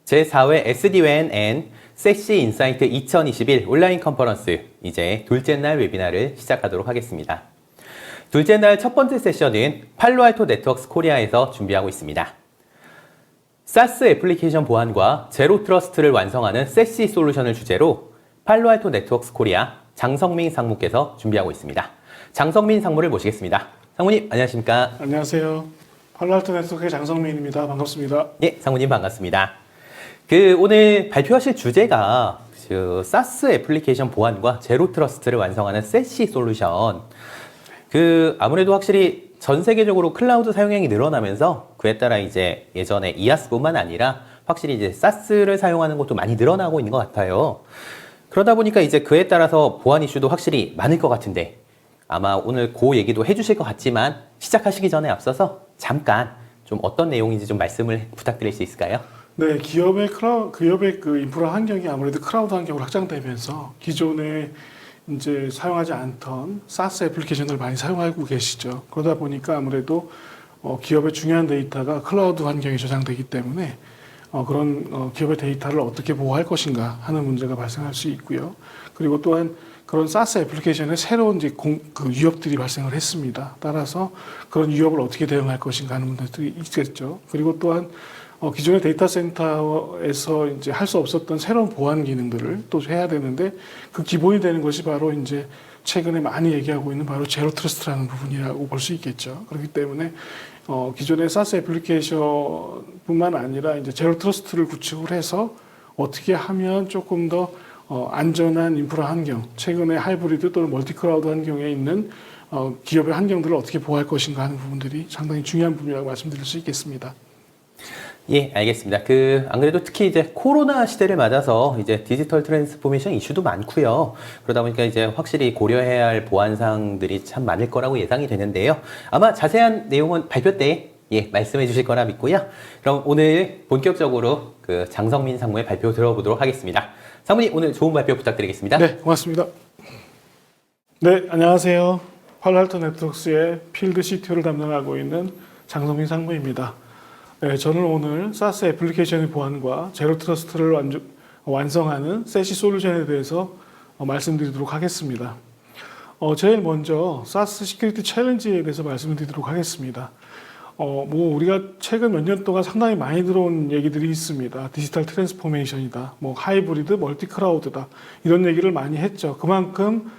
제4회 SD-WAN and 세시 인사이트 2021 온라인 컨퍼런스 이제 둘째 날 웨비나를 시작하도록 하겠습니다. 둘째 날 첫 번째 세션은 팔로알토 네트워크스 코리아에서 준비하고 있습니다. 사스 애플리케이션 보안과 제로 트러스트를 완성하는 세시 솔루션을 주제로 팔로알토 네트워크스 코리아 장성민 상무께서 준비하고 있습니다. 장성민 상무를 모시겠습니다. 상무님 안녕하십니까? 안녕하세요. 팔로알토 네트워크의 장성민입니다. 반갑습니다. 예, 상무님 반갑습니다. 오늘 발표하실 주제가 사스 애플리케이션 보안과 제로 트러스트를 완성하는 세시 솔루션. 아무래도 확실히 전 세계적으로 클라우드 사용량이 늘어나면서 그에 따라 이제 예전에 이아스뿐만 아니라 확실히 이제 사스를 사용하는 것도 많이 늘어나고 있는 것 같아요. 그러다 보니까 이제 그에 따라서 보안 이슈도 확실히 많을 것 같은데 아마 오늘 그 얘기도 해주실 것 같지만 시작하시기 전에 앞서서 잠깐 좀 어떤 내용인지 좀 말씀을 부탁드릴 수 있을까요? 네, 기업의 그 인프라 환경이 아무래도 클라우드 환경으로 확장되면서 기존에 이제 사용하지 않던 사스 애플리케이션을 많이 사용하고 계시죠. 그러다 보니까 아무래도 기업의 중요한 데이터가 클라우드 환경에 저장되기 때문에 그런 기업의 데이터를 어떻게 보호할 것인가 하는 문제가 발생할 수 있고요. 그리고 또한 그런 사스 애플리케이션에 새로운 이제 위협들이 발생을 했습니다. 따라서 그런 위협을 어떻게 대응할 것인가 하는 문제들이 있겠죠. 그리고 또한 기존의 데이터 센터에서 이제 할 수 없었던 새로운 보안 기능들을 또 해야 되는데 그 기본이 되는 것이 바로 이제 최근에 많이 얘기하고 있는 바로 제로 트러스트라는 부분이라고 볼 수 있겠죠. 그렇기 때문에 기존의 사스 애플리케이션뿐만 아니라 이제 제로 트러스트를 구축을 해서 어떻게 하면 조금 더 안전한 인프라 환경, 최근에 하이브리드 또는 멀티 클라우드 환경에 있는 기업의 환경들을 어떻게 보호할 것인가 하는 부분들이 상당히 중요한 부분이라고 말씀드릴 수 있겠습니다. 예, 알겠습니다. 안 그래도 특히 이제 코로나 시대를 맞아서 이제 디지털 트랜스포메이션 이슈도 많고요. 그러다 보니까 이제 확실히 고려해야 할 보안사항들이 참 많을 거라고 예상이 되는데요. 아마 자세한 내용은 발표 때 말씀해 주실 거라 믿고요. 그럼 오늘 본격적으로 장성민 상무의 발표 들어보도록 하겠습니다. 상무님 오늘 좋은 발표 부탁드리겠습니다. 네, 고맙습니다. 네, 안녕하세요. 팔로알토 네트워크스의 필드 CTO를 담당하고 있는 장성민 상무입니다. 네, 저는 오늘 사스 애플리케이션의 보안과 제로 트러스트를 완성하는 세시 솔루션에 대해서 말씀드리도록 하겠습니다. 제일 먼저 사스 시큐리티 챌린지에 대해서 말씀드리도록 하겠습니다. 우리가 최근 몇 년 동안 상당히 많이 들어온 얘기들이 있습니다. 디지털 트랜스포메이션이다, 하이브리드, 멀티 클라우드다 이런 얘기를 많이 했죠. 그만큼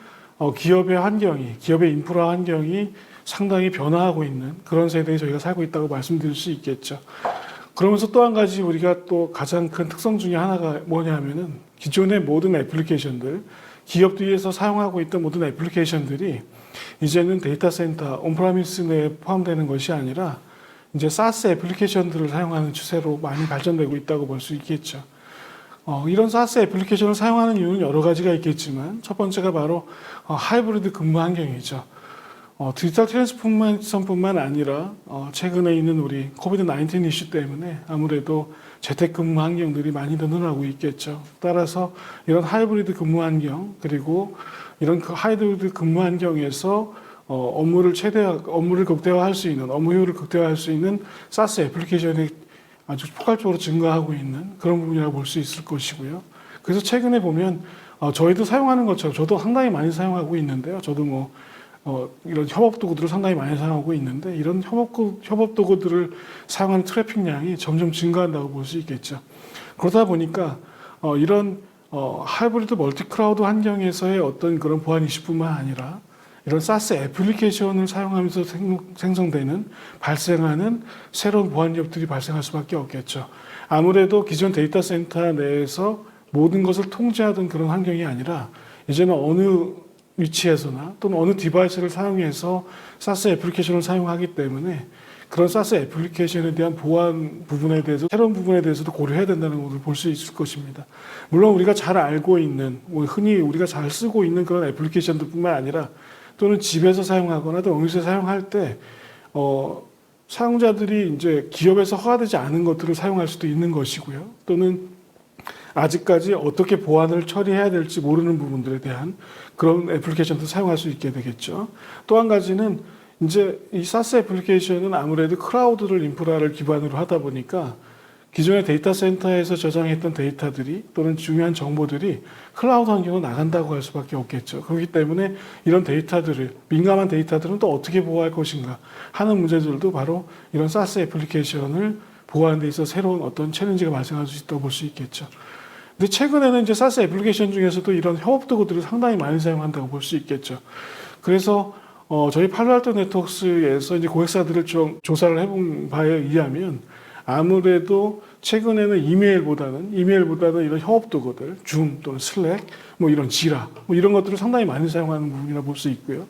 기업의 인프라 환경이 상당히 변화하고 있는 그런 세대에 저희가 살고 있다고 말씀드릴 수 있겠죠. 그러면서 또 한 가지 우리가 또 가장 큰 특성 중에 하나가 뭐냐면은 기존의 모든 애플리케이션들, 기업들에서 사용하고 있던 모든 애플리케이션들이 이제는 데이터 센터, 온프라미스 내에 포함되는 것이 아니라 이제 사스 애플리케이션들을 사용하는 추세로 많이 발전되고 있다고 볼 수 있겠죠. 이런 사스 애플리케이션을 사용하는 이유는 여러 가지가 있겠지만 첫 번째가 바로 하이브리드 근무 환경이죠. 디지털 트랜스포메이션뿐만 아니라 최근에 있는 우리 코비드-19 이슈 때문에 아무래도 재택근무 환경들이 많이 늘어나고 있겠죠. 따라서 이런 하이브리드 근무 환경 그리고 이런 하이브리드 근무 환경에서 업무를 극대화할 수 있는 업무 효율을 극대화할 수 있는 사스 애플리케이션이 아주 폭발적으로 증가하고 있는 그런 부분이라고 볼 수 있을 것이고요. 그래서 최근에 보면 저희도 사용하는 것처럼 저도 상당히 많이 사용하고 있는데요. 저도 이런 협업 도구들을 상당히 많이 사용하고 있는데 이런 협업 도구들을 사용하는 트래픽량이 점점 증가한다고 볼 수 있겠죠. 그러다 보니까 이런 하이브리드 멀티 클라우드 환경에서의 어떤 그런 보안 이슈뿐만 아니라 이런 사스 애플리케이션을 사용하면서 발생하는 새로운 보안 위협들이 발생할 수밖에 없겠죠. 아무래도 기존 데이터 센터 내에서 모든 것을 통제하던 그런 환경이 아니라 이제는 어느 위치에서나 또는 어느 디바이스를 사용해서 사스 애플리케이션을 사용하기 때문에 그런 사스 애플리케이션에 대한 보안 부분에 대해서 새로운 부분에 대해서도 고려해야 된다는 것을 볼 수 있을 것입니다. 물론 우리가 잘 알고 있는 흔히 우리가 잘 쓰고 있는 그런 애플리케이션들뿐만 아니라 또는 집에서 사용하거나 또 오피스에서 사용할 때 사용자들이 이제 기업에서 허가되지 않은 것들을 사용할 수도 있는 것이고요. 또는 아직까지 어떻게 보안을 처리해야 될지 모르는 부분들에 대한 그런 애플리케이션도 사용할 수 있게 되겠죠. 또 한 가지는 이제 이 사스 애플리케이션은 아무래도 클라우드를 인프라를 기반으로 하다 보니까 기존의 데이터 센터에서 저장했던 데이터들이 또는 중요한 정보들이 클라우드 환경으로 나간다고 할 수밖에 없겠죠. 그렇기 때문에 이런 데이터들을, 민감한 데이터들은 또 어떻게 보호할 것인가 하는 문제들도 바로 이런 SaaS 애플리케이션을 보호하는 데 있어서 새로운 어떤 챌린지가 발생할 수 있다고 볼 수 있겠죠. 근데 최근에는 이제 SaaS 애플리케이션 중에서도 이런 협업 도구들을 상당히 많이 사용한다고 볼 수 있겠죠. 그래서 저희 팔로알토 네트워크스에서 이제 고객사들을 좀 조사를 해본 바에 의하면 아무래도 최근에는 이메일보다는 이런 협업 도구들, 줌 또는 슬랙, 뭐 이런 지라, 뭐 이런 것들을 상당히 많이 사용하는 부분이라 볼 수 있고요.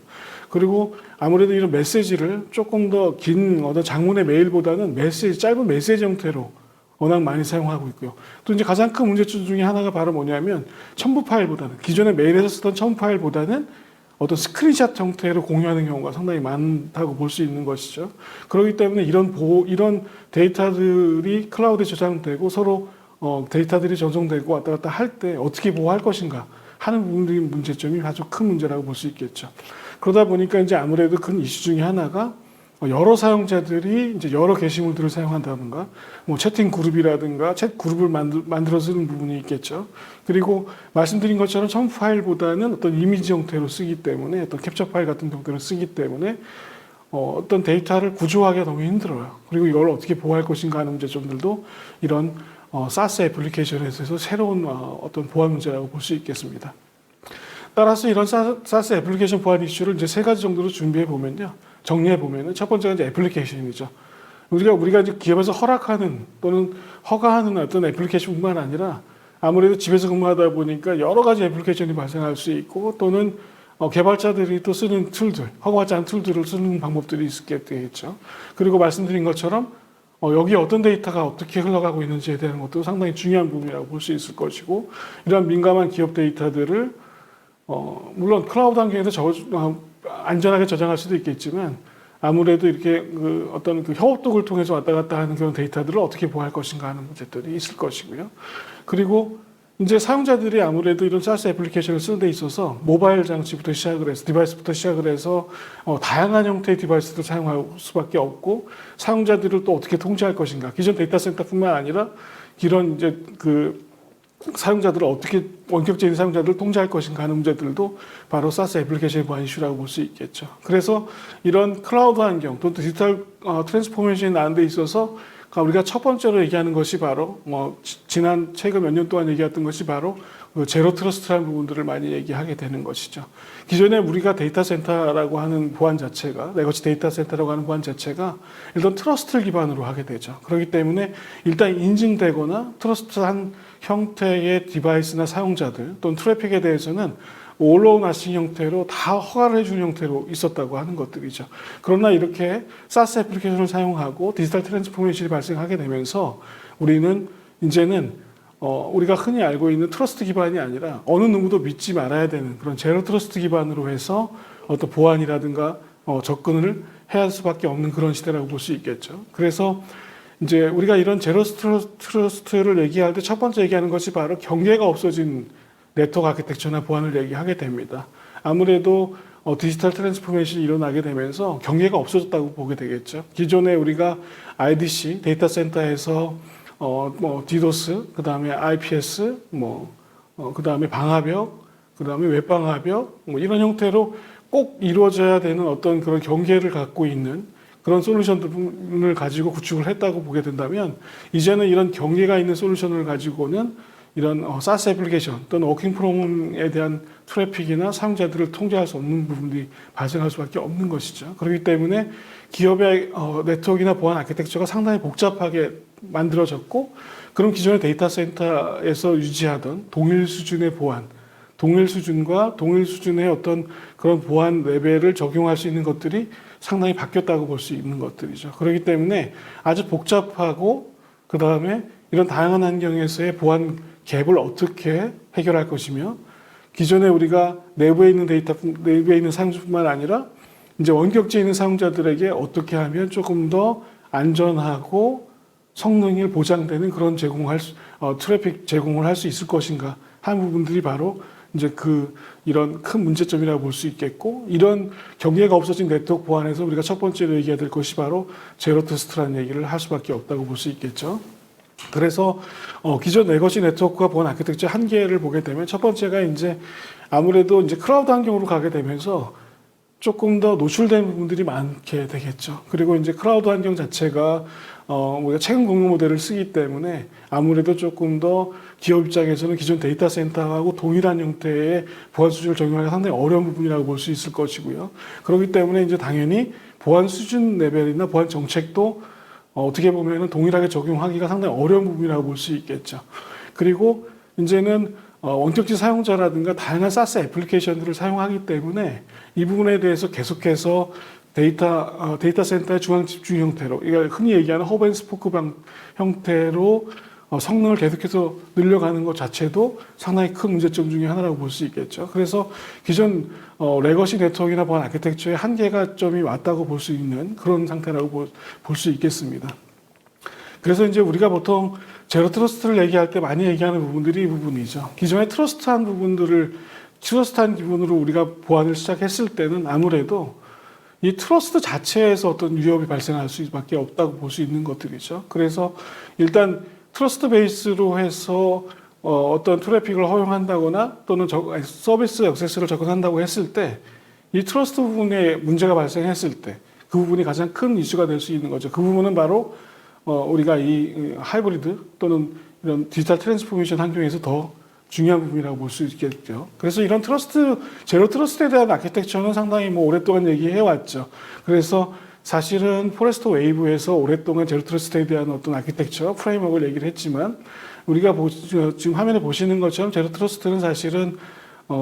그리고 아무래도 이런 메시지를 조금 더 긴 어떤 장문의 메일보다는 짧은 메시지 형태로 워낙 많이 사용하고 있고요. 또 이제 가장 큰 문제점 중에 하나가 바로 뭐냐면 첨부 파일보다는 기존의 메일에서 쓰던 첨부 파일보다는 어떤 스크린샷 형태로 공유하는 경우가 상당히 많다고 볼 수 있는 것이죠. 그렇기 때문에 이런 데이터들이 클라우드에 저장되고 서로 데이터들이 전송되고 왔다 갔다 할 때 어떻게 보호할 것인가 하는 부분들이 문제점이 아주 큰 문제라고 볼 수 있겠죠. 그러다 보니까 이제 아무래도 큰 이슈 중에 하나가 여러 사용자들이 이제 여러 게시물들을 사용한다든가, 뭐 채팅 그룹이라든가 챗 그룹을 만들어 쓰는 부분이 있겠죠. 그리고 말씀드린 것처럼 첨부 파일보다는 어떤 이미지 형태로 쓰기 때문에, 어떤 캡처 파일 같은 형태로 쓰기 때문에 어떤 데이터를 구조하기가 너무 힘들어요. 그리고 이걸 어떻게 보호할 것인가 하는 문제점들도 이런 SaaS 애플리케이션에서 새로운 어떤 보안 문제라고 볼 수 있겠습니다. 따라서 이런 SaaS 애플리케이션 보안 이슈를 이제 세 가지 정도로 준비해 보면요. 정리해 보면은 첫 번째가 이제 애플리케이션이죠. 우리가 이제 기업에서 허락하는 또는 허가하는 어떤 애플리케이션뿐만 아니라 아무래도 집에서 근무하다 보니까 여러 가지 애플리케이션이 발생할 수 있고 또는 개발자들이 또 쓰는 툴들, 허가받지 않은 툴들을 쓰는 방법들이 있게 되겠죠. 그리고 말씀드린 것처럼 여기 어떤 데이터가 어떻게 흘러가고 있는지에 대한 것도 상당히 중요한 부분이라고 볼 수 있을 것이고, 이러한 민감한 기업 데이터들을 물론 클라우드 환경에서 안전하게 저장할 수도 있겠지만 아무래도 이렇게 어떤 협업 도구를 통해서 왔다 갔다 하는 그런 데이터들을 어떻게 보호할 것인가 하는 문제들이 있을 것이고요. 그리고 이제 사용자들이 아무래도 이런 SaaS 애플리케이션을 쓰는 데 있어서 모바일 장치부터 시작을 해서 디바이스부터 시작을 해서 다양한 형태의 디바이스를 사용할 수밖에 없고, 사용자들을 또 어떻게 통제할 것인가. 기존 데이터 센터뿐만 아니라 이런 이제 사용자들을 어떻게 원격적인 사용자들을 통제할 것인가 하는 문제들도 바로 SaaS 애플리케이션 보안 이슈라고 볼 수 있겠죠. 그래서 이런 클라우드 환경 또는 디지털 트랜스포메이션이 나는 데 있어서 우리가 첫 번째로 얘기하는 것이 바로 최근 몇 년 동안 얘기했던 것이 바로 제로 트러스트라는 부분들을 많이 얘기하게 되는 것이죠. 기존에 우리가 데이터 센터라고 하는 보안 자체가, 레거시 데이터 센터라고 하는 보안 자체가 일단 트러스트를 기반으로 하게 되죠. 그렇기 때문에 일단 인증되거나 트러스트한 형태의 디바이스나 사용자들 또는 트래픽에 대해서는 올로운 아싱 형태로 다 허가를 해주는 형태로 있었다고 하는 것들이죠. 그러나 이렇게 SaaS 애플리케이션을 사용하고 디지털 트랜스포메이션이 발생하게 되면서 우리는 이제는 우리가 흔히 알고 있는 트러스트 기반이 아니라 어느 누구도 믿지 말아야 되는 그런 제로 트러스트 기반으로 해서 어떤 보안이라든가 접근을 해야 할 수밖에 없는 그런 시대라고 볼 수 있겠죠. 그래서 이제 우리가 이런 제로 트러스트를 얘기할 때 첫 번째 얘기하는 것이 바로 경계가 없어진 네트워크 아키텍처나 보안을 얘기하게 됩니다. 아무래도 디지털 트랜스포메이션이 일어나게 되면서 경계가 없어졌다고 보게 되겠죠. 기존에 우리가 IDC 데이터 센터에서 디도스, 그 다음에 IPS, 그 다음에 방화벽, 그 다음에 웹방화벽, 이런 형태로 꼭 이루어져야 되는 어떤 그런 경계를 갖고 있는 그런 솔루션들을 가지고 구축을 했다고 보게 된다면, 이제는 이런 경계가 있는 솔루션을 가지고는 이런 SaaS 애플리케이션 또는 워킹 프롬에 대한 트래픽이나 사용자들을 통제할 수 없는 부분들이 발생할 수밖에 없는 것이죠. 그렇기 때문에 기업의 네트워크나 보안 아키텍처가 상당히 복잡하게 만들어졌고, 그럼 기존의 데이터 센터에서 유지하던 동일 수준의 보안, 동일 수준과 동일 수준의 어떤 그런 보안 레벨을 적용할 수 있는 것들이 상당히 바뀌었다고 볼 수 있는 것들이죠. 그렇기 때문에 아주 복잡하고, 그 다음에 이런 다양한 환경에서의 보안 갭을 어떻게 해결할 것이며, 기존에 우리가 내부에 있는 사용자뿐만 아니라 이제 원격지에 있는 사용자들에게 어떻게 하면 조금 더 안전하고 성능이 보장되는 그런 트래픽 제공을 할 수 있을 것인가 하는 부분들이 바로 이제 이런 큰 문제점이라고 볼 수 있겠고, 이런 경계가 없어진 네트워크 보안에서 우리가 첫 번째로 얘기해야 될 것이 바로 제로 트러스트라는 얘기를 할 수밖에 없다고 볼 수 있겠죠. 그래서 기존 레거시 네트워크가 보안 아키텍처 한계를 보게 되면 첫 번째가 이제 아무래도 이제 클라우드 환경으로 가게 되면서 조금 더 노출된 부분들이 많게 되겠죠. 그리고 이제 클라우드 환경 자체가 우리가 최근 공유 모델을 쓰기 때문에 아무래도 조금 더 기업 입장에서는 기존 데이터 센터하고 동일한 형태의 보안 수준을 적용하기가 상당히 어려운 부분이라고 볼 수 있을 것이고요. 그렇기 때문에 이제 당연히 보안 수준 레벨이나 보안 정책도 어떻게 보면은 동일하게 적용하기가 상당히 어려운 부분이라고 볼 수 있겠죠. 그리고 이제는 원격지 사용자라든가 다양한 SaaS 애플리케이션들을 사용하기 때문에 이 부분에 대해서 계속해서 데이터 센터의 중앙 집중 형태로, 이걸 흔히 얘기하는 허브 앤 스포크 형태로 성능을 계속해서 늘려가는 것 자체도 상당히 큰 문제점 중에 하나라고 볼 수 있겠죠. 그래서 기존 레거시 네트워크나 보안 아키텍처의 한계가 점이 왔다고 볼 수 있는 그런 상태라고 볼 수 있겠습니다. 그래서 이제 우리가 보통 제로 트러스트를 얘기할 때 많이 얘기하는 부분들이 이 부분이죠. 기존의 트러스트한 부분으로 우리가 보안을 시작했을 때는 아무래도 이 트러스트 자체에서 어떤 위협이 발생할 수밖에 없다고 볼 수 있는 것들이죠. 그래서 일단 트러스트 베이스로 해서 어떤 트래픽을 허용한다거나 또는 서비스 액세스를 접근한다고 했을 때 이 트러스트 부분에 문제가 발생했을 때 그 부분이 가장 큰 이슈가 될 수 있는 거죠. 그 부분은 바로 우리가 이 하이브리드 또는 이런 디지털 트랜스포메이션 환경에서 더 중요한 부분이라고 볼 수 있겠죠. 그래서 이런 제로 트러스트에 대한 아키텍처는 상당히 오랫동안 얘기해왔죠. 그래서 사실은 포레스트 웨이브에서 오랫동안 제로 트러스트에 대한 어떤 아키텍처 프레임워크를 얘기를 했지만 우리가 지금 화면에 보시는 것처럼 제로 트러스트는 사실은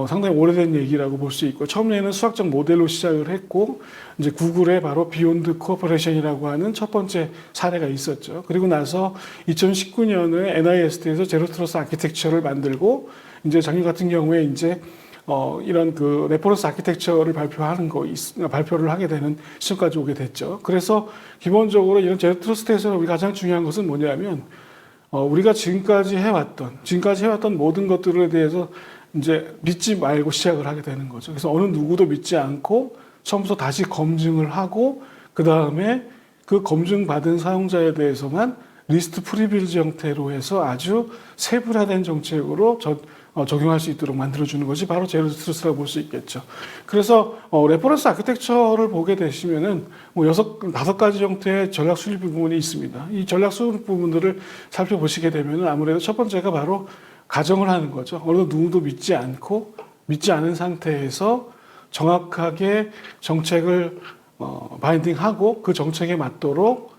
상당히 오래된 얘기라고 볼 수 있고 처음에는 수학적 모델로 시작을 했고 이제 구글의 바로 비욘드 코퍼레이션이라고 하는 첫 번째 사례가 있었죠. 그리고 나서 2019년에 NIST에서 제로 트러스트 아키텍처를 만들고 이제 작년 같은 경우에 이제 이런 그 레퍼런스 아키텍처를 발표를 하게 되는 시점까지 오게 됐죠. 그래서 기본적으로 이런 제로 트러스트에서 우리 가장 중요한 것은 뭐냐면 우리가 지금까지 해왔던 모든 것들에 대해서 이제 믿지 말고 시작을 하게 되는 거죠. 그래서 어느 누구도 믿지 않고 처음부터 다시 검증을 하고 그 다음에 그 검증받은 사용자에 대해서만 리스트 프리빌지 형태로 해서 아주 세분화된 정책으로 적용할 수 있도록 만들어주는 것이 바로 제로 트러스트라고 볼 수 있겠죠. 그래서 레퍼런스 아키텍처를 보게 되시면은 다섯 가지 형태의 전략 수립 부분이 있습니다. 이 전략 수립 부분들을 살펴보시게 되면은 아무래도 첫 번째가 바로 가정을 하는 거죠. 어느 누구도 믿지 않은 상태에서 정확하게 정책을 바인딩하고 그 정책에 맞도록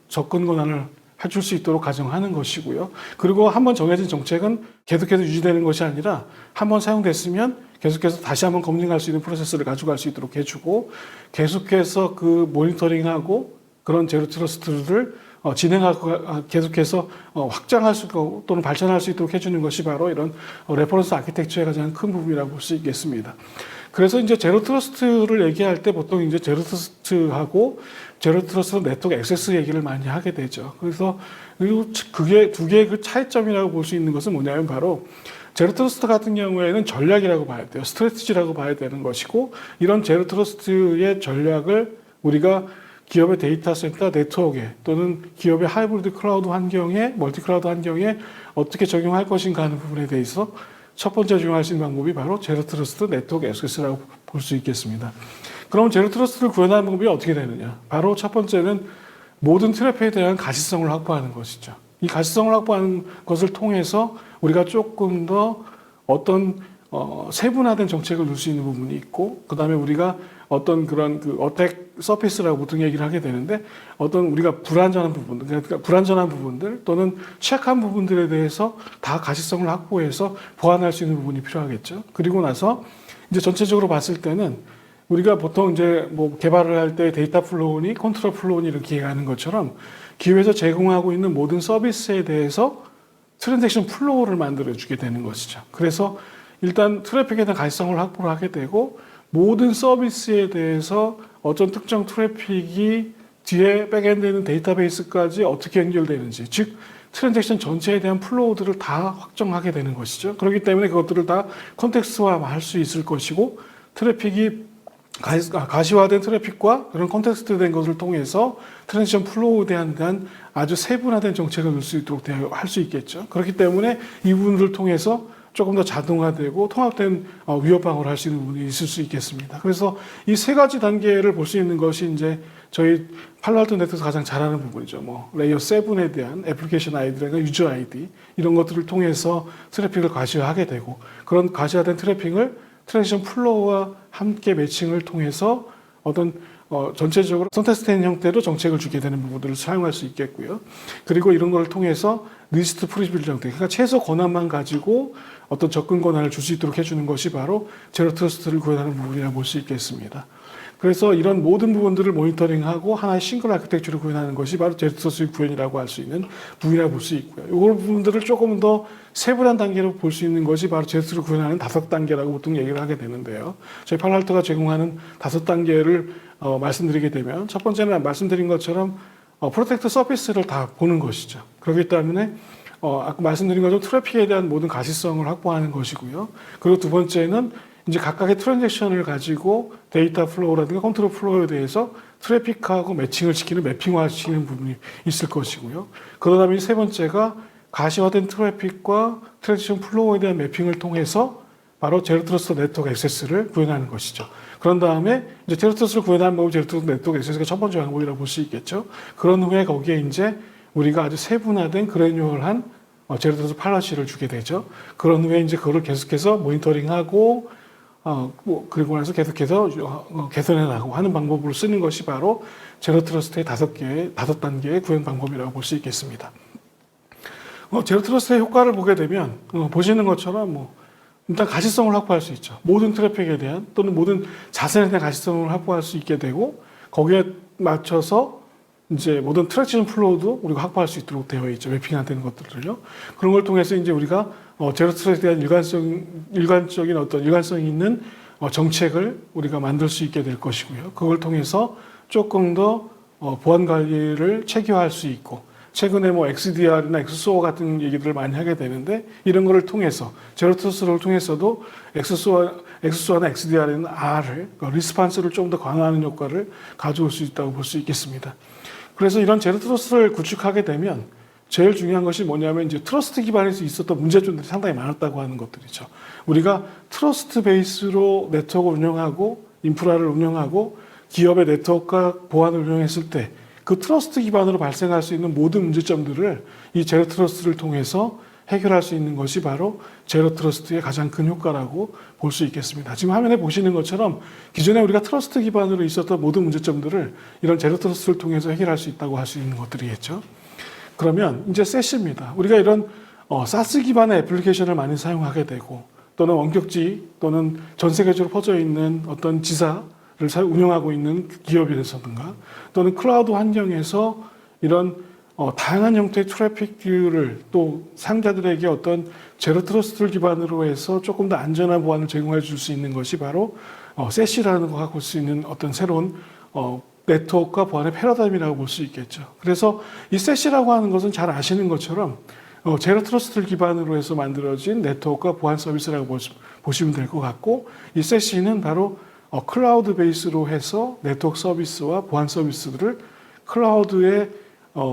접근 권한을 해줄 수 있도록 가정하는 것이고요. 그리고 한번 정해진 정책은 계속해서 유지되는 것이 아니라 한번 사용됐으면 계속해서 다시 한번 검증할 수 있는 프로세스를 가져갈 수 있도록 해주고 계속해서 그 모니터링하고 그런 제로 트러스트를 진행하고 계속해서 확장할 수 있고 또는 발전할 수 있도록 해주는 것이 바로 이런 레퍼런스 아키텍처의 가장 큰 부분이라고 볼 수 있겠습니다. 그래서 이제 제로 트러스트를 얘기할 때 보통 이제 제로 트러스트하고 제로 트러스트 네트워크 액세스 얘기를 많이 하게 되죠. 그래서 그리고 그게 두 개의 그 차이점이라고 볼 수 있는 것은 뭐냐면 바로 제로 트러스트 같은 경우에는 전략이라고 봐야 돼요. 스트래티지라고 봐야 되는 것이고 이런 제로 트러스트의 전략을 우리가 기업의 데이터 센터 네트워크에 또는 기업의 하이브리드 클라우드 환경에 멀티 클라우드 환경에 어떻게 적용할 것인가 하는 부분에 대해서 첫 번째 적용할 수 있는 방법이 바로 제로 트러스트 네트워크 액세스라고 볼 수 있겠습니다. 그럼 제로 트러스트를 구현하는 방법이 어떻게 되느냐? 바로 첫 번째는 모든 트래픽에 대한 가시성을 확보하는 것이죠. 이 가시성을 확보하는 것을 통해서 우리가 조금 더 어떤 세분화된 정책을 넣을 수 있는 부분이 있고 그 다음에 우리가 어떤 그런 그 어택 서피스라고 보통 얘기를 하게 되는데 어떤 우리가 불안전한 부분들 또는 취약한 부분들에 대해서 다 가시성을 확보해서 보완할 수 있는 부분이 필요하겠죠. 그리고 나서 이제 전체적으로 봤을 때는 우리가 보통 이제 개발을 할 때 데이터 플로우니 컨트롤 플로우니 이렇게 얘기하는 것처럼 기업에서 제공하고 있는 모든 서비스에 대해서 트랜잭션 플로우를 만들어주게 되는 것이죠. 그래서 일단 트래픽에 대한 가시성을 확보를 하게 되고 모든 서비스에 대해서 어떤 특정 트래픽이 뒤에 백엔드에 있는 데이터베이스까지 어떻게 연결되는지, 즉 트랜잭션 전체에 대한 플로우들을 다 확정하게 되는 것이죠. 그렇기 때문에 그것들을 다 컨텍스트화할 수 있을 것이고 트래픽이 가시화된 트래픽과 그런 컨텍스트된 것을 통해서 트랜지션 플로우에 대한 아주 세분화된 정책을 넣을 수 있도록 할 수 있겠죠. 그렇기 때문에 이 부분들을 통해서 조금 더 자동화되고 통합된 위협 방어를 할 수 있는 부분이 있을 수 있겠습니다. 그래서 이 세 가지 단계를 볼 수 있는 것이 이제 저희 팔로알토 네트워크에서 가장 잘하는 부분이죠. 뭐 레이어 7에 대한 애플리케이션 아이디나 유저 아이디 이런 것들을 통해서 트래픽을 가시화하게 되고 그런 가시화된 트래픽을 트랜지션 플로우와 함께 매칭을 통해서 어떤 전체적으로 컨테스트된 형태로 정책을 주게 되는 부분들을 사용할 수 있겠고요. 그리고 이런 걸 통해서 리스트 프리빌 형태, 그러니까 최소 권한만 가지고 어떤 접근 권한을 줄 수 있도록 해주는 것이 바로 제로 트러스트를 구현하는 부분이라고 볼 수 있겠습니다. 그래서 이런 모든 부분들을 모니터링하고 하나의 싱글 아키텍처를 구현하는 것이 바로 제로 트러스트 구현이라고 할 수 있는 부분이라고 볼 수 있고요. 이 부분들을 조금 더 세분한 단계로 볼 수 있는 것이 바로 제로 트러스트를 구현하는 5단계라고 보통 얘기를 하게 되는데요. 저희 팔로알토가 제공하는 5단계를 말씀드리게 되면 첫 번째는 말씀드린 것처럼 프로텍트 서비스를 다 보는 것이죠. 그렇기 때문에 아까 말씀드린 것처럼 트래픽에 대한 모든 가시성을 확보하는 것이고요. 그리고 두 번째는 이제 각각의 트랜잭션을 가지고 데이터 플로우라든가 컨트롤 플로우에 대해서 트래픽하고 매칭을 시키는 매핑화 시키는 부분이 있을 것이고요. 그러다 보니 세 번째가 가시화된 트래픽과 트랜잭션 플로우에 대한 매핑을 통해서 바로 제로 트러스트 네트워크 액세스를 구현하는 것이죠. 그런 다음에 이제 제로 트러스트를 구현하는 방법이 제로 트러스트 네트워크 액세스가 첫 번째 방법이라고 볼 수 있겠죠. 그런 후에 거기에 이제 우리가 아주 세분화된 그래뉴얼한 제로 트러스트 팔러시를 주게 되죠. 그런 후에 이제 그거를 계속해서 모니터링하고 그리고 나서 계속해서 개선해 나가고 하는 방법으로 쓰는 것이 바로 제로 트러스트의 5단계의 구현 방법이라고 볼 수 있겠습니다. 제로 트러스트의 효과를 보게 되면 보시는 것처럼 일단 가시성을 확보할 수 있죠. 모든 트래픽에 대한 또는 모든 자산에 대한 가시성을 확보할 수 있게 되고 거기에 맞춰서 이제 모든 트랜지션 플로우도 우리가 확보할 수 있도록 되어 있죠. 매핑화되는 것들을요. 그런 걸 통해서 이제 우리가 제로 트러스트에 대한 일관적인 어떤 일관성 있는 정책을 우리가 만들 수 있게 될 것이고요. 그걸 통해서 조금 더 보안 관리를 체계화할 수 있고 최근에 XDR이나 엑스소어 같은 얘기들을 많이 하게 되는데 이런 거를 통해서 제로 트러스트를 통해서도 엑스소어나 XDR에는 R을 리스판스를 좀 더 강화하는 효과를 가져올 수 있다고 볼 수 있겠습니다. 그래서 이런 제로 트러스트를 구축하게 되면 제일 중요한 것이 뭐냐면 이제 트러스트 기반에서 있었던 문제점들이 상당히 많았다고 하는 것들이죠. 우리가 트러스트 베이스로 네트워크를 운영하고 인프라를 운영하고 기업의 네트워크와 보안을 운영했을 때 그 트러스트 기반으로 발생할 수 있는 모든 문제점들을 이 제로 트러스트를 통해서 해결할 수 있는 것이 바로 제로 트러스트의 가장 큰 효과라고 볼 수 있겠습니다. 지금 화면에 보시는 것처럼 기존에 우리가 트러스트 기반으로 있었던 모든 문제점들을 이런 제로 트러스트를 통해서 해결할 수 있다고 할 수 있는 것들이겠죠. 그러면 이제 셋입니다. 우리가 이런 사스 기반의 애플리케이션을 많이 사용하게 되고 또는 원격지 또는 전 세계적으로 퍼져 있는 어떤 지사를 운영하고 있는 기업이라든가 또는 클라우드 환경에서 이런 다양한 형태의 트래픽을 또 상자들에게 어떤 제로 트러스트를 기반으로 해서 조금 더 안전한 보안을 제공해 줄 수 있는 것이 바로 셋이라는 거 갖고 올 수 있는 어떤 새로운 네트워크와 보안의 패러다임이라고 볼 수 있겠죠. 그래서 이 셋이라고 하는 것은 잘 아시는 것처럼 제로 트러스트를 기반으로 해서 만들어진 네트워크와 보안 서비스라고 보시면 될 것 같고 이 셋이는 바로 클라우드 베이스로 해서 네트워크 서비스와 보안 서비스들을 클라우드의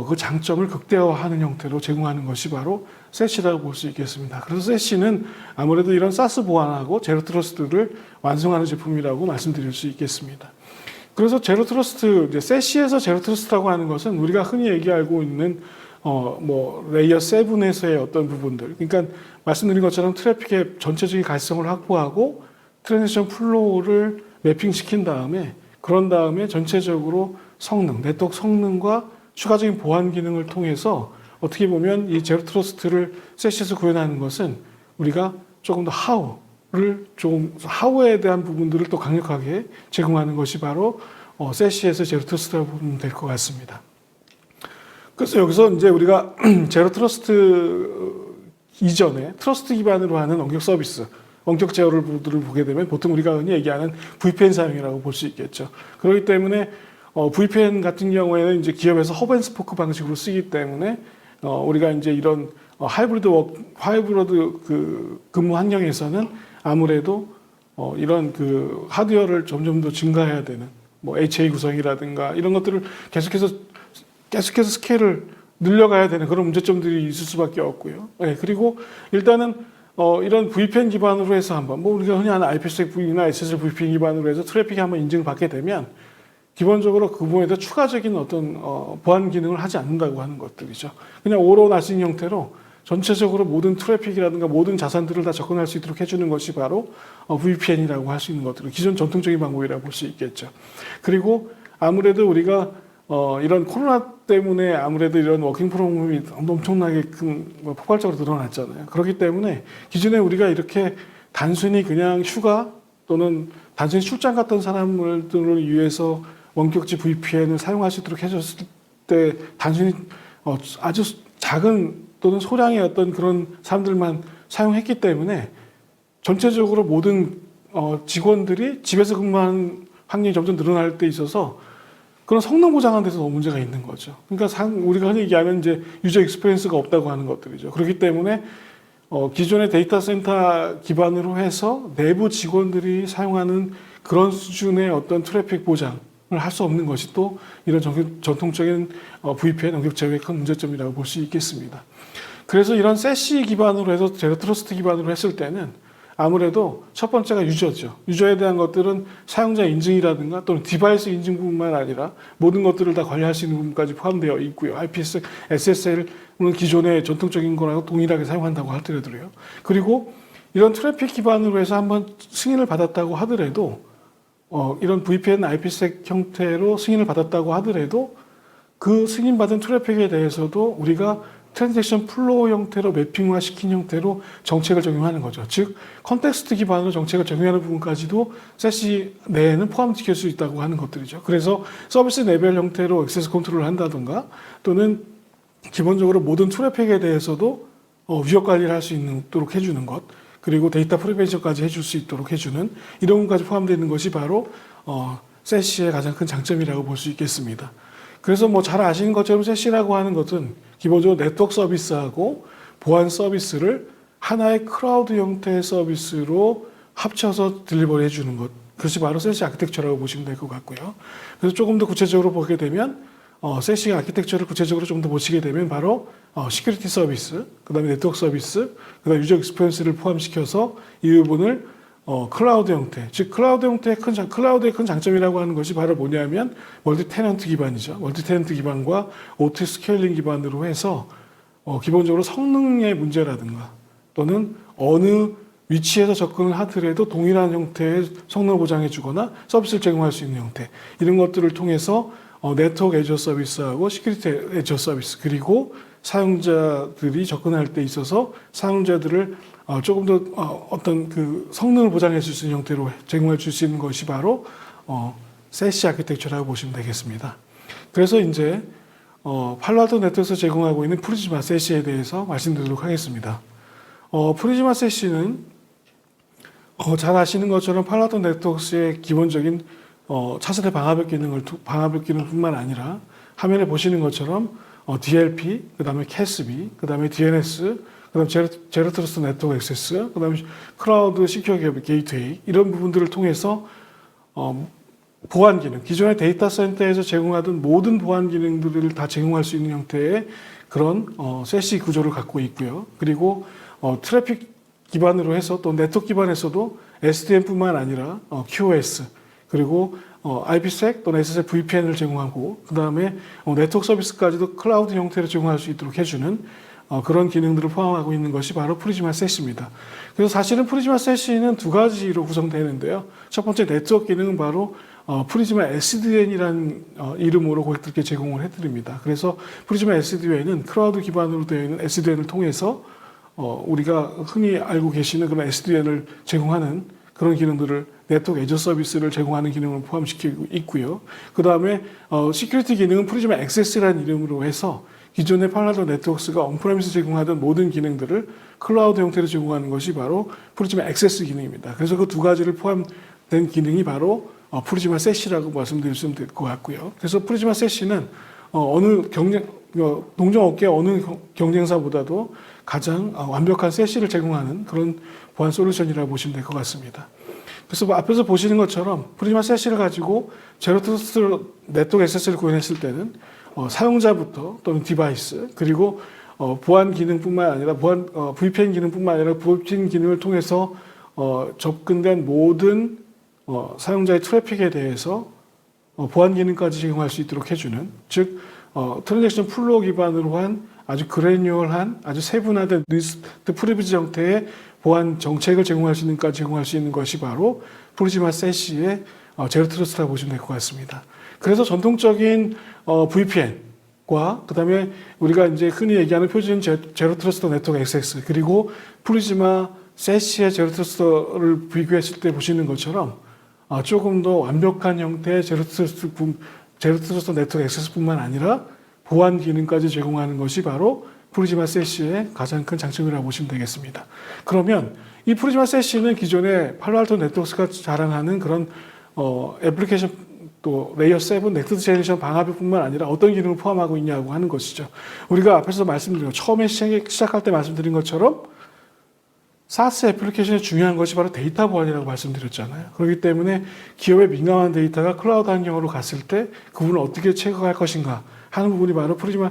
그 장점을 극대화하는 형태로 제공하는 것이 바로 셋이라고 볼 수 있겠습니다. 그래서 셋이는 아무래도 이런 사스 보안하고 제로 트러스트를 완성하는 제품이라고 말씀드릴 수 있겠습니다. 그래서 제로 트러스트, 셋시에서 제로 트러스트라고 하는 것은 우리가 흔히 얘기하고 있는 레이어 7에서의 어떤 부분들, 그러니까 말씀드린 것처럼 트래픽의 전체적인 가시성을 확보하고 트랜지션 플로우를 매핑시킨 다음에 그런 다음에 전체적으로 성능, 네트워크 성능과 추가적인 보안 기능을 통해서 어떻게 보면 이 제로 트러스트를 셋시에서 구현하는 것은 우리가 조금 더 하우에 대한 부분들을 또 강력하게 제공하는 것이 바로 셋시에서 제로 트러스트라고 보면 될 것 같습니다. 그래서 여기서 이제 우리가 제로 트러스트 이전에 트러스트 기반으로 하는 원격 서비스, 원격 제어를 보게 되면 보통 우리가 흔히 얘기하는 VPN 사용이라고 볼 수 있겠죠. 그렇기 때문에 VPN 같은 경우에는 이제 기업에서 허브 앤 스포크 방식으로 쓰기 때문에 우리가 이제 이런 하이브리드 근무 환경에서는 아무래도 이런 그 하드웨어를 점점 더 증가해야 되는 뭐 HA 구성이라든가 이런 것들을 계속해서 스케일을 늘려가야 되는 그런 문제점들이 있을 수밖에 없고요. 네, 그리고 일단은 이런 VPN 기반으로 해서 한번 뭐 우리가 흔히 아는 IPsecV나 SSL VPN 기반으로 해서 트래픽이 한번 인증을 받게 되면 기본적으로 그 부분에 대해 추가적인 어떤 보안 기능을 하지 않는다고 하는 것들이죠. 그냥 오로 나신 형태로 전체적으로 모든 트래픽이라든가 모든 자산들을 다 접근할 수 있도록 해주는 것이 바로 VPN이라고 할 수 있는 것들은 기존 전통적인 방법이라고 볼 수 있겠죠. 그리고 아무래도 우리가 이런 코로나 때문에 아무래도 이런 워킹 프롬홈이 엄청나게 뭐 폭발적으로 늘어났잖아요. 그렇기 때문에 기존에 우리가 이렇게 단순히 그냥 휴가 또는 단순히 출장 갔던 사람들을 위해서 원격지 VPN을 사용할 수 있도록 해줬을 때 단순히 아주 작은 또는 소량의 어떤 그런 사람들만 사용했기 때문에 전체적으로 모든 직원들이 집에서 근무하는 확률이 점점 늘어날 때 있어서 그런 성능 보장하는 데서 너무 문제가 있는 거죠. 그러니까 우리가 흔히 얘기하면 이제 유저 익스피리언스가 없다고 하는 것들이죠. 그렇기 때문에 기존의 데이터 센터 기반으로 해서 내부 직원들이 사용하는 그런 수준의 어떤 트래픽 보장을 할 수 없는 것이 또 이런 전통적인 VPN 원격 제어의 큰 문제점이라고 볼 수 있겠습니다. 그래서 이런 세시 기반으로 해서 제로 트러스트 기반으로 했을 때는 아무래도 첫 번째가 유저죠. 유저에 대한 것들은 사용자 인증이라든가 또는 디바이스 인증뿐만 아니라 모든 것들을 다 관리할 수 있는 부분까지 포함되어 있고요. IPS, SSL은 기존의 전통적인 거랑 동일하게 사용한다고 하더라도요. 그리고 이런 트래픽 기반으로 해서 한번 승인을 받았다고 하더라도 이런 VPN, IPsec 형태로 승인을 받았다고 하더라도 그 승인받은 트래픽에 대해서도 우리가 트랜잭션 플로우 형태로 매핑화 시킨 형태로 정책을 적용하는 거죠. 즉 컨텍스트 기반으로 정책을 적용하는 부분까지도 세시 내에는 포함시킬 수 있다고 하는 것들이죠. 그래서 서비스 레벨 형태로 액세스 컨트롤을 한다든가 또는 기본적으로 모든 트래픽에 대해서도 위협 관리를 할 수 있도록 해주는 것, 그리고 데이터 프리벤션까지 해줄 수 있도록 해주는 이런 부분까지 포함되어 있는 것이 바로 세시의 가장 큰 장점이라고 볼 수 있겠습니다. 그래서 뭐 잘 아시는 것처럼 세시라고 하는 것은 기본적으로 네트워크 서비스하고 보안 서비스를 하나의 클라우드 형태의 서비스로 합쳐서 딜리버리 해주는 것. 그것이 바로 세시 아키텍처라고 보시면 될 것 같고요. 그래서 조금 더 구체적으로 보게 되면 세시 아키텍처를 구체적으로 좀 더 보시게 되면 바로 시큐리티 서비스, 그 다음에 네트워크 서비스, 그 다음에 유저 익스피리언스를 포함시켜서 이 부분을 클라우드 형태, 즉 클라우드의 큰 장점이라고 하는 것이 바로 뭐냐면 멀티 테넌트 기반이죠. 멀티 테넌트 기반과 OT 스케일링 기반으로 해서 기본적으로 성능의 문제라든가 또는 어느 위치에서 접근을 하더라도 동일한 형태의 성능을 보장해 주거나 서비스를 제공할 수 있는 형태, 이런 것들을 통해서 네트워크 애저 서비스하고 시큐리티 애저 서비스, 그리고 사용자들이 접근할 때 있어서 사용자들을 조금 더 어떤 그 성능을 보장해 줄 수 있는 형태로 제공해 줄 수 있는 것이 바로 세시 아키텍처라고 보시면 되겠습니다. 그래서 이제 팔로알토 네트워크에서 제공하고 있는 프리즈마 세시에 대해서 말씀드리도록 하겠습니다. 프리즈마 세시는 잘 아시는 것처럼 팔로알토 네트워크의 기본적인 차세대 방화벽 기능뿐만 아니라 화면에 보시는 것처럼 DLP, 그 다음에 CASB, 그 다음에 DNS, 그 다음에 제로 트러스트 네트워크 액세스, 그 다음에 클라우드 시큐어 게이트웨이, 이런 부분들을 통해서 보안 기능, 기존의 데이터 센터에서 제공하던 모든 보안 기능들을 다 제공할 수 있는 형태의 그런 세시 구조를 갖고 있고요. 그리고 트래픽 기반으로 해서 또 네트워크 기반에서도 SDN뿐만 아니라 QoS, 그리고 IPsec 또는 SSL VPN을 제공하고 그 다음에 네트워크 서비스까지도 클라우드 형태로 제공할 수 있도록 해주는 그런 기능들을 포함하고 있는 것이 바로 프리즈마 세시입니다. 그래서 사실은 프리즈마 세시는 두 가지로 구성되는데요. 첫 번째 네트워크 기능은 바로 프리즈마 SDN이라는 이름으로 고객들께 제공을 해드립니다. 그래서 프리즈마 SDN은 클라우드 기반으로 되어 있는 SDN을 통해서 우리가 흔히 알고 계시는 그런 SDN을 제공하는 그런 기능들을 네트워크 애저 서비스를 제공하는 기능을 포함시키고 있고요. 그 다음에 시큐리티 기능은 프리즈마 액세스라는 이름으로 해서 기존의 팔로알토 네트워크가 온프레미스 제공하던 모든 기능들을 클라우드 형태로 제공하는 것이 바로 프리즈마 액세스 기능입니다. 그래서 그 두 가지를 포함된 기능이 바로 프리즈마 세시라고 말씀드릴 수 있을 것 같고요. 그래서 프리즈마 세시는 동종업계 어느 경쟁사보다도 가장 완벽한 세시를 제공하는 그런 보안 솔루션이라고 보시면 될 것 같습니다. 그래서 뭐 앞에서 보시는 것처럼 프리즈마 세시를 가지고 제로 트러스트 네트워크 액세스를 구현했을 때는 사용자부터 또는 디바이스 그리고 보안 기능뿐만 아니라 VPN 기능뿐만 아니라 VPN 기능을 통해서 접근된 모든 사용자의 트래픽에 대해서 보안 기능까지 제공할 수 있도록 해주는, 즉 트랜잭션 플로우 기반으로 한 아주 그래뉴얼한 아주 세분화된 리스트 프리비지 형태의 보안 정책을 제공할 수 있는 것이 바로 프리즈마 세시의 제로 트러스트라고 보시면 될 것 같습니다. 그래서 전통적인 VPN과 그다음에 우리가 이제 흔히 얘기하는 표준 제로 트러스트 네트워크 액세스 그리고 프리즈마 세시의 제로 트러스트를 비교했을 때 보시는 것처럼 조금 더 완벽한 형태의 제로 트러스트 네트워크 액세스뿐만 아니라 보안 기능까지 제공하는 것이 바로 프리즈마 세시의 가장 큰 장점이라고 보시면 되겠습니다. 그러면 이 프리즈마 세시는 기존의 팔로알토 네트워크가 자랑하는 그런 애플리케이션 또 레이어 7 넥스트 제너레이션 방화벽뿐만 아니라 어떤 기능을 포함하고 있냐고 하는 것이죠. 우리가 앞에서 말씀드린 처음에 시작할 때 말씀드린 것처럼 사스 애플리케이션의 중요한 것이 바로 데이터 보안이라고 말씀드렸잖아요. 그렇기 때문에 기업의 민감한 데이터가 클라우드 환경으로 갔을 때 그 부분을 어떻게 체크할 것인가 하는 부분이 바로 프리즈마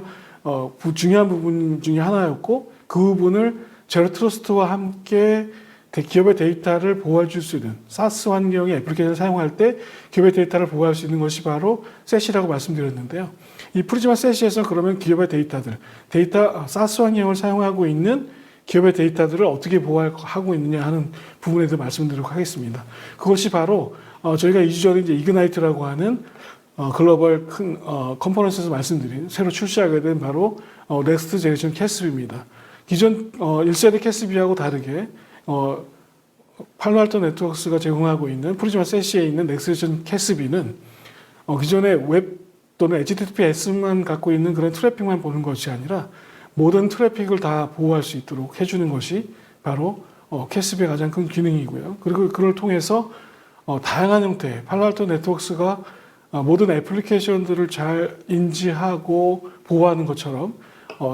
중요한 부분 중에 하나였고, 그 부분을 제로 트러스트와 함께 기업의 데이터를 보호해 줄 수 있는 사스 환경의 애플리케이션을 사용할 때 기업의 데이터를 보호할 수 있는 것이 바로 세시라고 말씀드렸는데요. 이 프리즈마 세시에서 그러면 기업의 사스 환경을 사용하고 있는 기업의 데이터들을 어떻게 보호하고 있느냐 하는 부분에 대해서 말씀드리도록 하겠습니다. 그것이 바로 저희가 2주 전에 이제 이그나이트라고 하는 글로벌 큰 컨퍼런스에서 말씀드린 새로 출시하게 된 바로 넥스트 제너레이션 캐스비입니다. 기존 1세대 캐스비하고 다르게 팔로알토 네트워크스가 제공하고 있는 프리즈마 세시에 있는 넥스트 제너레이션 캐스비는 기존의 웹 또는 HTTPS만 갖고 있는 그런 트래픽만 보는 것이 아니라 모든 트래픽을 다 보호할 수 있도록 해주는 것이 바로 캐스비의 가장 큰 기능이고요. 그리고 그걸 통해서 다양한 형태의 팔로알토 네트워크스가 모든 애플리케이션들을 잘 인지하고 보호하는 것처럼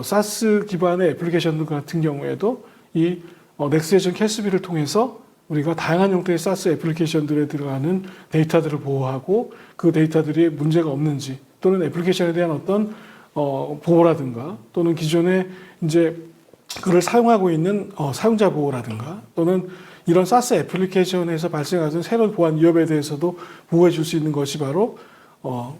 사스 기반의 애플리케이션들 같은 경우에도 이 넥스트제너레이션 캐스비를 통해서 우리가 다양한 형태의 사스 애플리케이션들에 들어가는 데이터들을 보호하고 그 데이터들이 문제가 없는지 또는 애플리케이션에 대한 어떤 보호라든가 또는 기존에 이제 그를 사용하고 있는 사용자 보호라든가 또는 이런 사스 애플리케이션에서 발생하는 새로운 보안 위협에 대해서도 보호해 줄 수 있는 것이 바로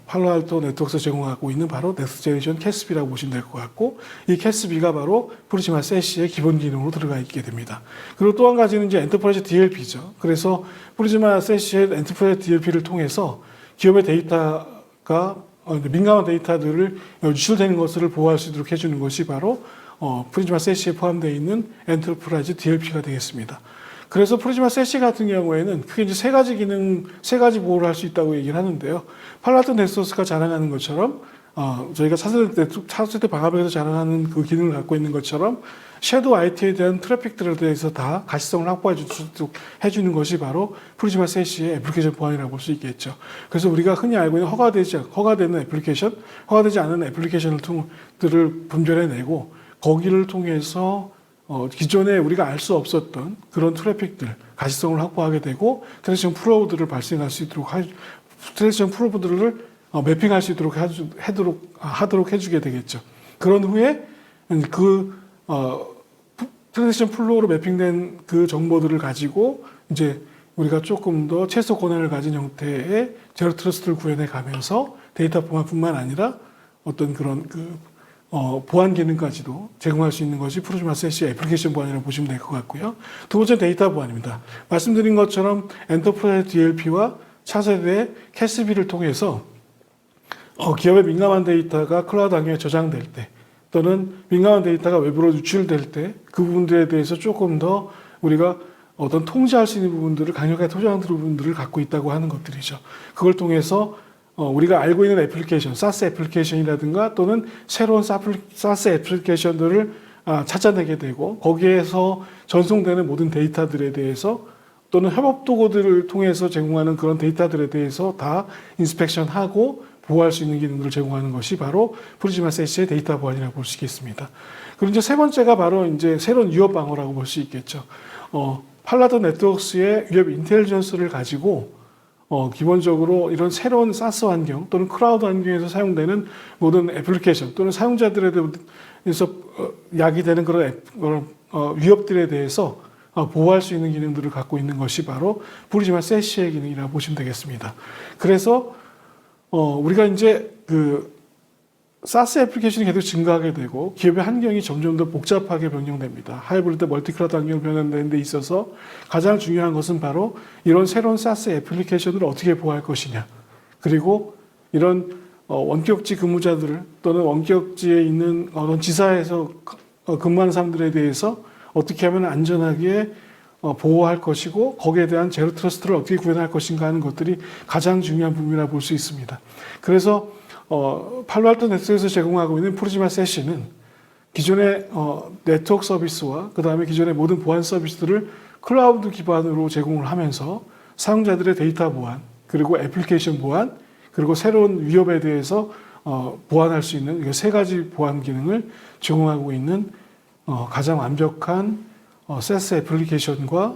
팔로알토 네트워크에서 제공하고 있는 바로 넥스트 제너레이션 캐스비라고 보시면 될 것 같고, 이 캐스비가 바로 프리즈마 세시의 기본 기능으로 들어가 있게 됩니다. 그리고 또 한 가지는 이제 엔터프라이즈 DLP죠. 그래서 프리즈마 세시의 엔터프라이즈 DLP를 통해서 기업의 데이터가 민감한 데이터들을 유출되는 것을 보호할 수 있도록 해주는 것이 바로 프리즈마 세시에 포함되어 있는 엔터프라이즈 DLP가 되겠습니다. 그래서 프리즈마 세시 같은 경우에는 크게 이제 세 가지 보호를 할 수 있다고 얘기를 하는데요. 팔로알토 네트워크스가 자랑하는 것처럼 저희가 차세대 방화벽에서 자랑하는 그 기능을 갖고 있는 것처럼 섀도우 IT에 대한 트래픽들에 대해서 다 가시성을 확보해 줄 수 있도록 해주는 것이 바로 프리즈마 세시의 애플리케이션 보안이라고 볼 수 있겠죠. 그래서 우리가 흔히 알고 있는 허가되는 애플리케이션, 허가되지 않은 애플리케이션들을 분별해내고 거기를 통해서 기존에 우리가 알 수 없었던 그런 트래픽들, 가시성을 확보하게 되고 트랜지션 프로브들을 발생할 수 있도록 트랜지션 프로브들을 매핑할 수 있도록 하도록 해주게 되겠죠. 그런 후에 그 트랜지션 플로우로 매핑된 그 정보들을 가지고 이제 우리가 조금 더 최소 권한을 가진 형태의 제로 트러스트를 구현해 가면서 데이터 보안뿐만 아니라 어떤 그런 보안 기능까지도 제공할 수 있는 것이 프리즈마 세시의 애플리케이션 보안이라고 보시면 될 것 같고요. 두 번째 데이터 보안입니다. 말씀드린 것처럼 엔터프라이즈 DLP와 차세대 캐스비를 통해서 기업의 민감한 데이터가 클라우드 환경에 저장될 때 또는 민감한 데이터가 외부로 유출될 때 그 부분들에 대해서 조금 더 우리가 어떤 통제할 수 있는 부분들을 강력하게 통제하는 부분들을 갖고 있다고 하는 것들이죠. 그걸 통해서 우리가 알고 있는 애플리케이션, 사스 애플리케이션이라든가 또는 새로운 사스 애플리케이션들을 찾아내게 되고 거기에서 전송되는 모든 데이터들에 대해서 또는 협업 도구들을 통해서 제공하는 그런 데이터들에 대해서 다 인스펙션하고 보호할 수 있는 기능들을 제공하는 것이 바로 프리즈마 세시의 데이터 보안이라고 볼 수 있겠습니다. 그리고 이제 세 번째가 바로 이제 새로운 위협 방어라고 볼 수 있겠죠. 팔라도 네트워크스의 위협 인텔리전스를 가지고 기본적으로 이런 새로운 사스 환경 또는 클라우드 환경에서 사용되는 모든 애플리케이션 또는 사용자들에 대해서 야기되는 그런 위협들에 대해서 보호할 수 있는 기능들을 갖고 있는 것이 바로 프리즈마 세시의 기능이라고 보시면 되겠습니다. 그래서 우리가 이제 그 사스 애플리케이션이 계속 증가하게 되고 기업의 환경이 점점 더 복잡하게 변경됩니다. 하이브리드 멀티클라우드 환경을 변환되는 데 있어서 가장 중요한 것은 바로 이런 새로운 사스 애플리케이션을 어떻게 보호할 것이냐. 그리고 이런 원격지 근무자들을 또는 원격지에 있는 어떤 지사에서 근무하는 사람들에 대해서 어떻게 하면 안전하게 보호할 것이고 거기에 대한 제로 트러스트를 어떻게 구현할 것인가 하는 것들이 가장 중요한 부분이라고 볼 수 있습니다. 그래서 팔로알토 네트워크에서 제공하고 있는 프리즈마 세시는 기존의 네트워크 서비스와 그 다음에 기존의 모든 보안 서비스들을 클라우드 기반으로 제공을 하면서 사용자들의 데이터 보안, 그리고 애플리케이션 보안, 그리고 새로운 위협에 대해서 보완할 수 있는 이 세 가지 보안 기능을 제공하고 있는 가장 완벽한 사스 애플리케이션과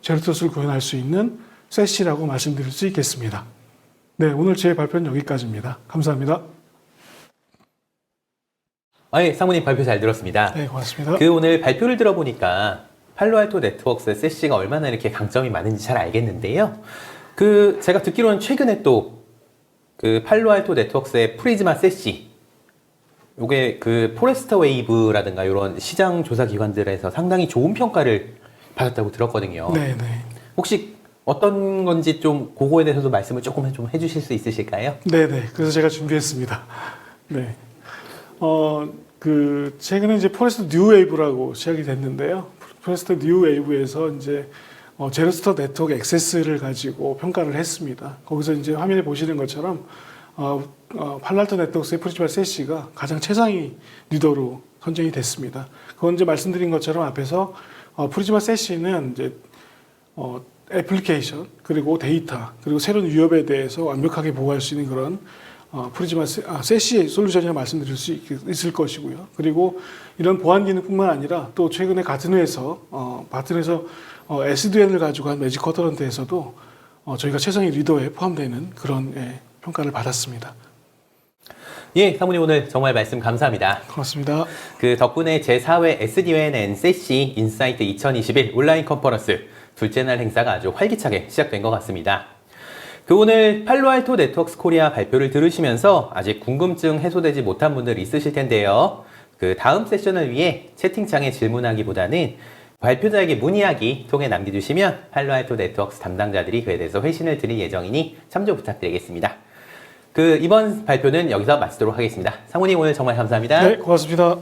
제로 트러스트를 구현할 수 있는 세시라고 말씀드릴 수 있겠습니다. 네, 오늘 제 발표는 여기까지입니다. 감사합니다. 예, 상무님 발표 잘 들었습니다. 네, 고맙습니다. 그 오늘 발표를 들어보니까 팔로알토 네트워크스의 세시가 얼마나 이렇게 강점이 많은지 잘 알겠는데요. 그 제가 듣기로는 최근에 또 그 팔로알토 네트워크스의 프리즈마 세시 요게 그 포레스터 웨이브라든가 이런 시장 조사 기관들에서 상당히 좋은 평가를 받았다고 들었거든요. 네, 네. 혹시 어떤 건지 좀 그거에 대해서도 말씀을 조금 좀 해주실 수 있으실까요? 네, 네. 그래서 제가 준비했습니다. 네. 최근에 이제 포레스터 뉴 웨이브라고 시작이 됐는데요. 포레스터 뉴 웨이브에서 이제 제로스터 네트워크 액세스를 가지고 평가를 했습니다. 거기서 이제 화면에 보시는 것처럼 팔로알토 네트워크스의 프리즈마 세시가 가장 최상위 리더로 선정이 됐습니다. 그건 이제 말씀드린 것처럼 앞에서 프리즈마 세시는 이제 애플리케이션 그리고 데이터 그리고 새로운 위협에 대해서 완벽하게 보호할 수 있는 그런 프리즈마 세시 솔루션이라고 말씀드릴 수 있을 것이고요. 그리고 이런 보안 기능뿐만 아니라 또 최근에 같은 회에서 SDN을 가지고 한 매직 쿼드런트에서도 저희가 최상위 리더에 포함되는 그런 평가를 받았습니다. 예, 사모님 오늘 정말 말씀 감사합니다. 고맙습니다. 그 덕분에 제4회 SDN 앤 세시 인사이트 2021 온라인 컨퍼런스 둘째 날 행사가 아주 활기차게 시작된 것 같습니다. 그 오늘 팔로알토 네트워크스 코리아 발표를 들으시면서 아직 궁금증 해소되지 못한 분들 있으실 텐데요. 그 다음 세션을 위해 채팅창에 질문하기보다는 발표자에게 문의하기 통해 남겨주시면 팔로알토 네트워크스 담당자들이 그에 대해서 회신을 드릴 예정이니 참조 부탁드리겠습니다. 그 이번 발표는 여기서 마치도록 하겠습니다. 상무님 오늘 정말 감사합니다. 네, 고맙습니다.